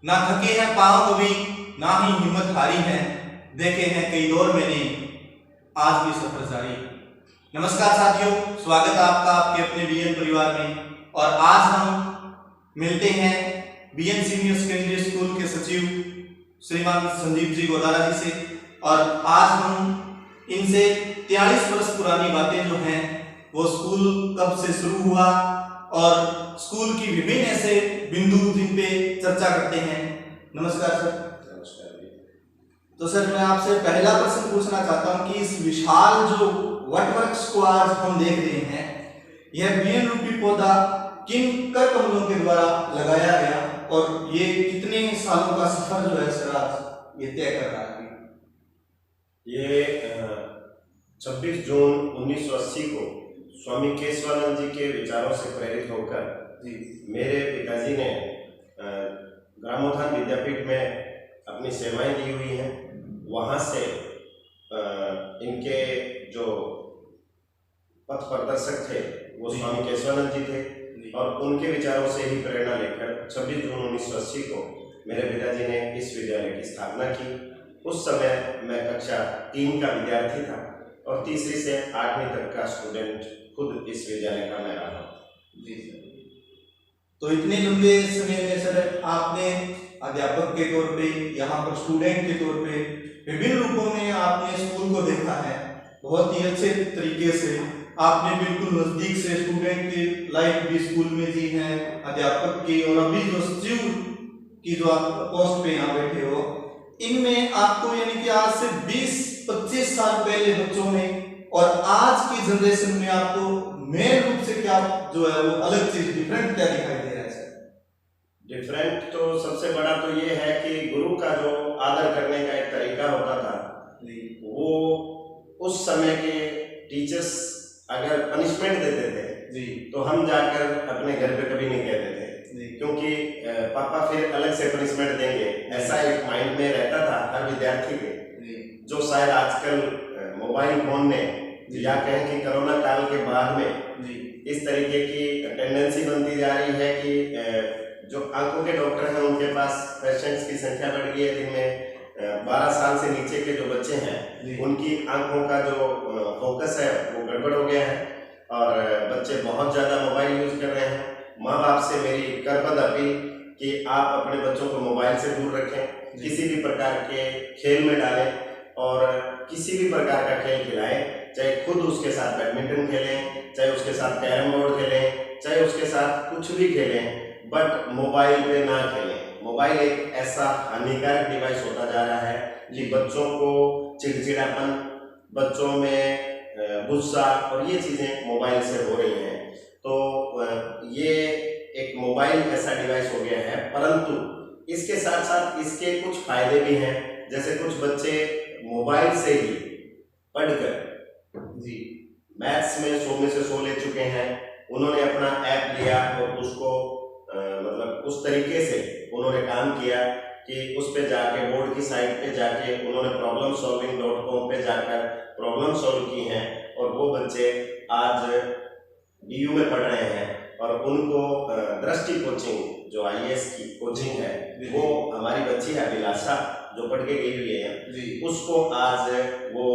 ना थके हैं पांव कभी, ना ही हिम्मत हारी है, देखे हैं कई दौर मैंने, आज भी सफर जारी। नमस्कार साथियों, स्वागत है आपका आपके अपने बीएन परिवार में। और आज हम मिलते हैं बीएन सीनियर सेकेंडरी स्कूल के सचिव श्रीमान संदीप जी गोदारा जी से। और आज हम इनसे 43 वर्ष पुरानी बातें जो हैं वो स्कूल कब से शुरू हुआ और स्कूल की विभिन्न ऐसे बिंदु जिन पे चर्चा करते हैं। नमस्कार सर। नमस्कार जी। तो सर मैं आपसे पहला प्रश्न पूछना चाहता हूं कि इस विशाल जो वटवृक्ष को आज हम देख रहे हैं, यह बीएन रूपी पौधा किन कर कमलों के द्वारा लगाया गया और ये कितने सालों का सफर जो है सर आज ये तय कर रहा है? ये 26 जून 1980 को स्वामी केशवानंद जी के विचारों से प्रेरित होकर मेरे पिताजी ने ग्रामोत्थान विद्यापीठ में अपनी सेवाएं दी हुई हैं। वहाँ से इनके जो पथ प्रदर्शक थे वो स्वामी केशवानंद जी थे और उनके विचारों से ही प्रेरणा लेकर 26 जून 1980 को मेरे पिताजी ने इस विद्यालय की स्थापना की। उस समय मैं कक्षा 3 का विद्यार्थी था और तीसरी से 8वीं तक का स्टूडेंट खुद इस विद्यालय का मैं रहा हूँ। जी सर। तो इतने लंबे समय में सर आपने अध्यापक के तौर पे, यहाँ पर स्टूडेंट के तौर पे विभिन्न रूपों में आपने स्कूल को देखा है। बहुत ही अच्छे तरीके से आपने बिल्कुल नजदीक से स्टूडेंट की लाइफ भी स्कूल में जी है, अध्यापक की, और अभी जो सचिव की जो आप पोस्ट पे यहाँ बैठे हो, इनमें आपको यानी कि आज से 20-25 साल पहले बच्चों में और आज की जनरेशन में आपको मेन रूप से क्या जो है वो अलग चीज डिफरेंट क्या दिखाई दे रहा है सर? डिफरेंट तो सबसे बड़ा तो ये है कि गुरु का जो आदर करने का एक तरीका होता था, वो उस समय के टीचर्स अगर पनिशमेंट देते थे तो हम जाकर अपने घर पे कभी नहीं कहते थे, क्योंकि पापा फिर अलग से पनिशमेंट देंगे, ऐसा एक माइंड में रहता था हर विद्यार्थी के। जो शायद आजकल मोबाइल फोन ने या कहें कि कोरोना काल के बाद में इस तरीके की टेंडेंसी बनती जा रही है कि जो आंखों के डॉक्टर हैं उनके पास पेशेंट्स की संख्या बढ़ गई है। दिन में 12 साल से नीचे के जो बच्चे हैं उनकी आंखों का जो फोकस है वो गड़बड़ हो गया है और बच्चे बहुत ज़्यादा मोबाइल यूज कर रहे हैं। माँ बाप से मेरी करबद्ध अपील कि आप अपने बच्चों को मोबाइल से दूर रखें, किसी भी प्रकार के खेल में डालें और किसी भी प्रकार का खेल खिलाएं, चाहे खुद उसके साथ बैडमिंटन खेलें, चाहे उसके साथ कैरम बोर्ड खेलें, चाहे उसके साथ कुछ भी खेलें, बट मोबाइल पे ना खेलें। मोबाइल एक ऐसा हानिकारक डिवाइस होता जा रहा है कि बच्चों को चिड़चिड़ापन, बच्चों में गुस्सा और ये चीज़ें मोबाइल से हो रही हैं। तो ये एक मोबाइल ऐसा डिवाइस हो गया है, परंतु इसके साथ साथ इसके कुछ फायदे भी हैं। जैसे कुछ बच्चे मोबाइल से ही पढ़कर मैथ्स में 100 में से 100 ले चुके हैं। उन्होंने अपना ऐप लिया और उसको मतलब उस तरीके से उन्होंने काम किया कि उस पे जाके बोर्ड की साइट पे जाके उन्होंने problemsolving.com पे जाकर प्रॉब्लम सॉल्व की हैं और वो बच्चे आज DU में पढ़ रहे हैं और उनको दृष्टि कोचिंग जो IAS की कोचिंग है वो हमारी बच्ची है अभिलाषा जो पढ़ के गई हुई है, उसको आज वो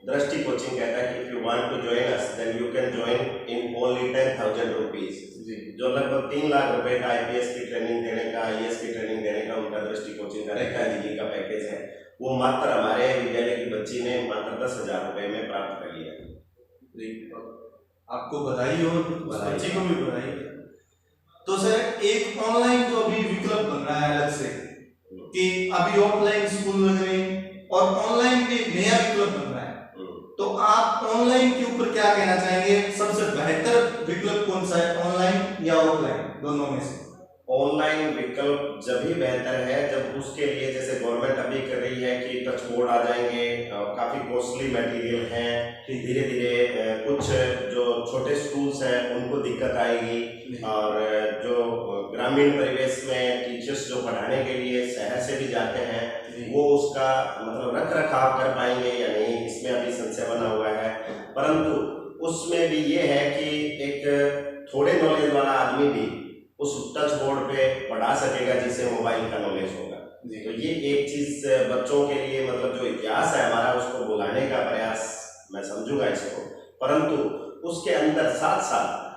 दृष्टि कोचिंग कहता है कि if you want to join us then you can join in only 10,000 rupees, जो लगभग 3 लाख रुपए का IPS की ट्रेनिंग देने का, IAS की ट्रेनिंग देने का उनका दृष्टि कोचिंग का जी का पैकेज है। वो मात्र हमारे विद्यालय की बच्ची ने मात्र 10,000 रुपए में प्राप्त कर लिया। आपको बधाई और बच्ची को भी बधाई। तो सर एक ऑनलाइन जो अभी विकल्प बन रहा है अलग से कि अभी ऑफलाइन स्कूल लग रहे हैं और ऑनलाइन भी नया विकल्प बन रहा है, तो आप ऑनलाइन के ऊपर क्या कहना चाहेंगे? सबसे बेहतर विकल्प कौन सा है, ऑनलाइन या ऑफलाइन, दोनों में से? ऑनलाइन विकल्प जब भी बेहतर है जब उसके लिए जैसे गवर्नमेंट अभी कर रही है कि टच बोर्ड आ जाएंगे, काफ़ी कॉस्टली मटेरियल हैं, धीरे धीरे कुछ जो छोटे स्कूल्स हैं उनको दिक्कत आएगी और जो ग्रामीण परिवेश में टीचर्स जो पढ़ाने के लिए शहर से भी जाते हैं वो उसका मतलब रख रखाव कर पाएंगे या नहीं, इसमें अभी संशय बना हुआ है। परंतु उसमें भी ये है कि एक थोड़े नॉलेज वाला आदमी भी उस टच बोर्ड पे पढ़ा सकेगा जिससे मोबाइल का नॉलेज होगा। तो ये एक चीज बच्चों के लिए मतलब जो इतिहास है हमारा उसको बुलाने का प्रयास मैं समझूंगा इसको, परंतु उसके अंदर साथ साथ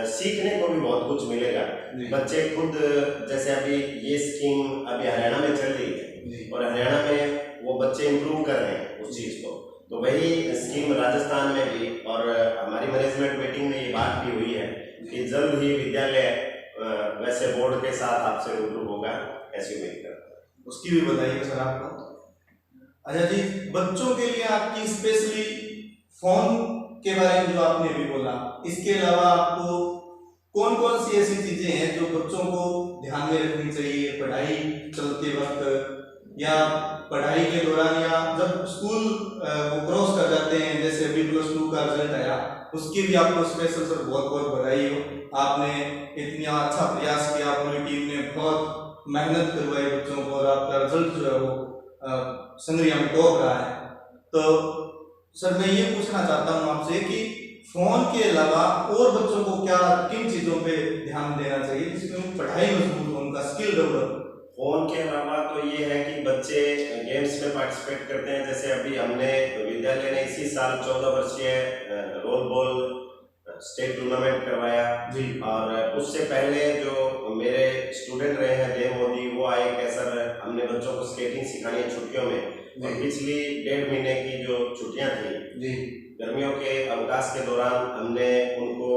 सीखने को भी बहुत कुछ मिलेगा। बच्चे खुद जैसे अभी ये स्कीम अभी हरियाणा में चल रही है और हरियाणा में वो बच्चे इम्प्रूव कर रहे हैं उस चीज को, तो वही स्कीम राजस्थान में भी, और हमारी मैनेजमेंट मीटिंग में ये बात भी हुई है कि जल्द ही विद्यालय वैसे बोर्ड के साथ आपसे रूबरू होगा, ऐसी उम्मीद करता हूं। उसकी भी बताइए सर आपको। अच्छा जी, बच्चों के लिए आपकी स्पेशली फोन के बारे में जो आपने भी बोला, इसके अलावा आपको कौन कौन सी ऐसी चीजें हैं जो बच्चों को ध्यान में रखनी चाहिए पढ़ाई चलते वक्त या पढ़ाई के दौरान, या जब स्कूल वो क्रॉस कर जाते हैं, जैसे अभी +2 का रिजल्ट आया, उसकी भी आपको स्पेशल सर बहुत बहुत बधाई हो। आपने इतना अच्छा प्रयास किया, पूरी टीम ने बहुत मेहनत करवाई बच्चों को और आपका रिजल्ट जो है वो संग्रिया में टॉप रहा है। तो सर मैं ये पूछना चाहता हूँ आपसे कि फोन के अलावा और बच्चों को क्या किन चीजों पे ध्यान देना चाहिए जिसमें उनकी पढ़ाई मजबूत हो, उनका स्किल डेवलप। फोन के अलावा तो ये है कि बच्चे गेम्स में पार्टिसिपेट करते हैं। जैसे अभी हमने विद्यालय ने इसी साल 14 वर्षीय रोल बॉल स्टेट टूर्नामेंट करवाया जी, और उससे पहले जो मेरे स्टूडेंट रहे हैं देव मोदी, वो आए कि सर हमने बच्चों को स्केटिंग सिखानी है छुट्टियों में, और पिछली 1.5 महीने की जो छुट्टियां थी जी, गर्मियों के अवकाश के दौरान हमने उनको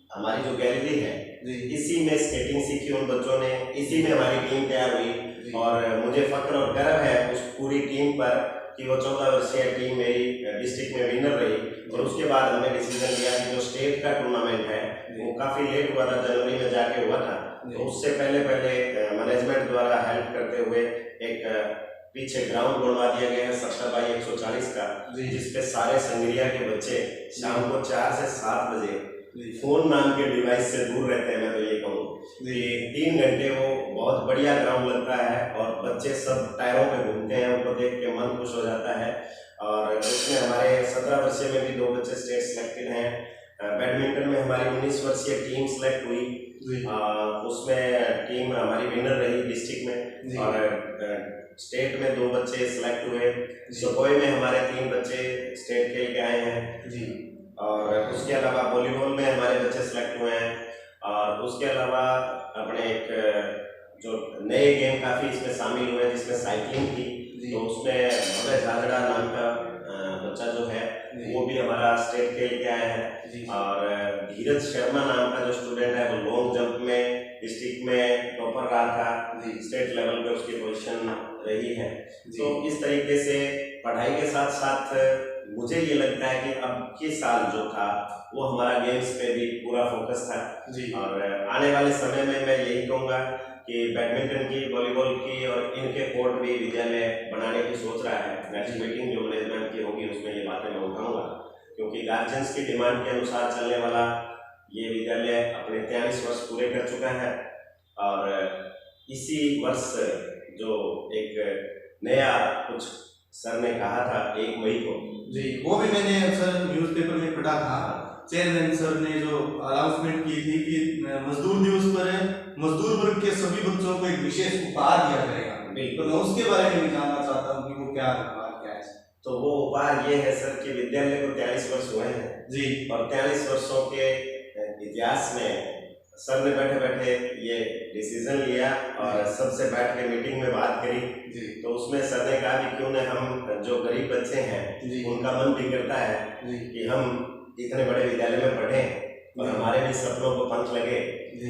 हमारी जो गैलरी है इसी में स्केटिंग सीखी उन बच्चों ने, इसी में हमारी टीम तैयार हुई और मुझे फख्र और गर्व है उस पूरी टीम पर कि वो 14 वर्षीय टीम मेरी डिस्ट्रिक्ट में विनर रही। और उसके बाद हमने डिसीजन लिया कि जो स्टेट का टूर्नामेंट है वो काफ़ी लेट हुआ था, जनवरी में जाके हुआ था, तो उससे पहले मैनेजमेंट द्वारा हेल्प करते हुए एक पीछे ग्राउंड बनवा दिया गया है 70x140 का, जिसपे सारे संग्रिया के बच्चे शाम को 4 से 7 बजे फोन नाम के डिवाइस से दूर रहते हैं। मैं तो ये कहूँ कि 3 घंटे वो बहुत बढ़िया ग्राउंड लगता है और बच्चे सब टायरों पे घूमते हैं, उनको देख के मन खुश हो जाता है। और उसमें हमारे 17 वर्षीय में भी 2 बच्चे स्टेट सिलेक्टेड हैं। बैडमिंटन में हमारी 19 वर्षीय टीम सेलेक्ट हुई, उसमें टीम हमारी विनर रही डिस्ट्रिक्ट में, और स्टेट में 2 बच्चे सिलेक्ट हुए। सपोई में हमारे 3 बच्चे स्टेट खेल के आए हैं, और उसके अलावा वॉलीबॉल में हमारे बच्चे सिलेक्ट हुए हैं। और उसके अलावा अपने एक जो नए गेम काफ़ी इसमें शामिल हुए जिसमें साइकिलिंग थी, तो उसमें भव्य झाझड़ा नाम का बच्चा जो है वो भी हमारा स्टेट खेल के आया है। और धीरज शर्मा नाम का जो स्टूडेंट है वो लॉन्ग जंप में डिस्ट्रिक्ट में टॉपर रहा था, स्टेट लेवल पे उसकी पोजीशन रही है। तो इस तरीके से पढ़ाई के साथ साथ मुझे ये लगता है कि अब के साल जो था वो हमारा गेम्स पे भी पूरा फोकस था। और आने वाले समय में मैं यही कहूँगा कि बैडमिंटन की, वॉलीबॉल की और इनके कोर्ट भी विद्यालय बनाने की सोच रहा है। नेक्स्ट मीटिंग जो मैनेजमेंट की होगी उसमें ये बातें मैं उठाऊंगा, क्योंकि गार्जियंस की डिमांड के अनुसार चलने वाला ये विद्यालय अपने 43 वर्ष पूरे कर चुका है। और इसी वर्ष जो एक नया कुछ सर ने कहा था 1 मई को, वो भी मैंने सर न्यूज़पेपर में पढ़ा था, चेयरमैन सर ने जो अनाउंसमेंट की थी कि मजदूर दिवस पर मजदूर वर्ग के सभी बच्चों को एक विशेष उपहार दिया जाएगा। तो मैं उसके बारे में भी जानना चाहता हूँ कि वो क्या उपहार क्या है। तो वो उपहार ये है सर कि विद्यालय को 43 वर्ष हुए हैं और 43 वर्षों के इतिहास में सर ने बैठे बैठे ये डिसीजन लिया और सबसे बैठ के मीटिंग में बात करी। तो उसमें सर ने कहा कि क्यों न हम जो गरीब बच्चे हैं उनका मन भी करता है कि हम इतने बड़े विद्यालय में पढ़ें और हमारे भी सपनों को पंख लगे।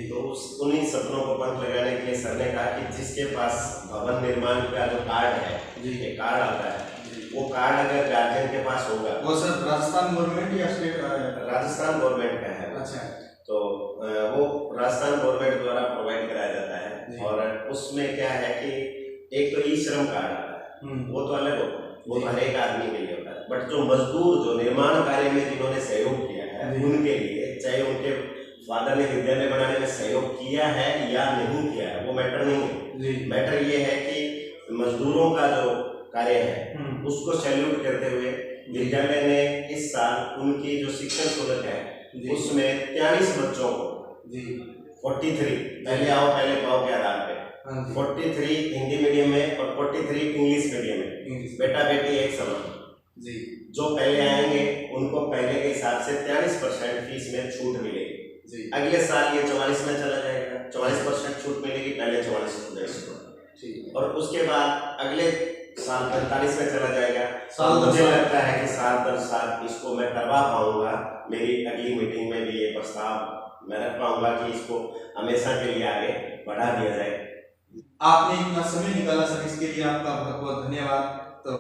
तो उन्हीं सपनों को पंख लगाने के लिए सर ने कहा कि जिसके पास भवन निर्माण का जो कार्ड है, ये कार्ड आता है, वो कार्ड अगर गार्जियन के पास होगा, वो सर राजस्थान गवर्नमेंट या स्टेट? राजस्थान गवर्नमेंट का है। अच्छा। तो वो राजस्थान गवर्नमेंट द्वारा प्रोवाइड कराया जाता है। और उसमें क्या है कि एक तो ई श्रम कार्ड आता है, वो तो अलग होता है, वो हर एक आदमी के लिए होता है। बट जो मजदूर जो निर्माण कार्य में जिन्होंने सहयोग किया है उनके लिए, चाहे उनके फादर ने विद्यालय बनाने में सहयोग किया है या नहीं किया है, वो मैटर नहीं है। मैटर ये है कि मजदूरों का जो कार्य है उसको सैल्यूट करते हुए विद्यालय ने इस साल उनकी जो शिक्षण शुल्क है उसमें 43 बच्चों को 43 पहले आओ पहले पाओ के आधार पे हाँ जी 43 हिंदी मीडियम में और 43 इंग्लिश मीडियम में, इंग्लिश बेटा बेटी एक समान। जी जो पहले आएंगे उनको पहले के हिसाब से 43% फीस में छूट मिलेगी। जी अगले साल ये 44 में चला जाएगा, 44% छूट मिलेगी पहले 44 स्टूडेंट्स को, ठीक और उसके बाद अगले साल 45 में चला जाएगा। साल दर मुझे साल। लगता है कि साल दर साल इसको मैं करवा पाऊंगा। मेरी अगली मीटिंग में भी ये प्रस्ताव मैं रख पाऊंगा कि इसको हमेशा के लिए आगे बढ़ा दिया जाए। आपने इतना समय निकाला सर, इसके लिए आपका बहुत बहुत धन्यवाद। तो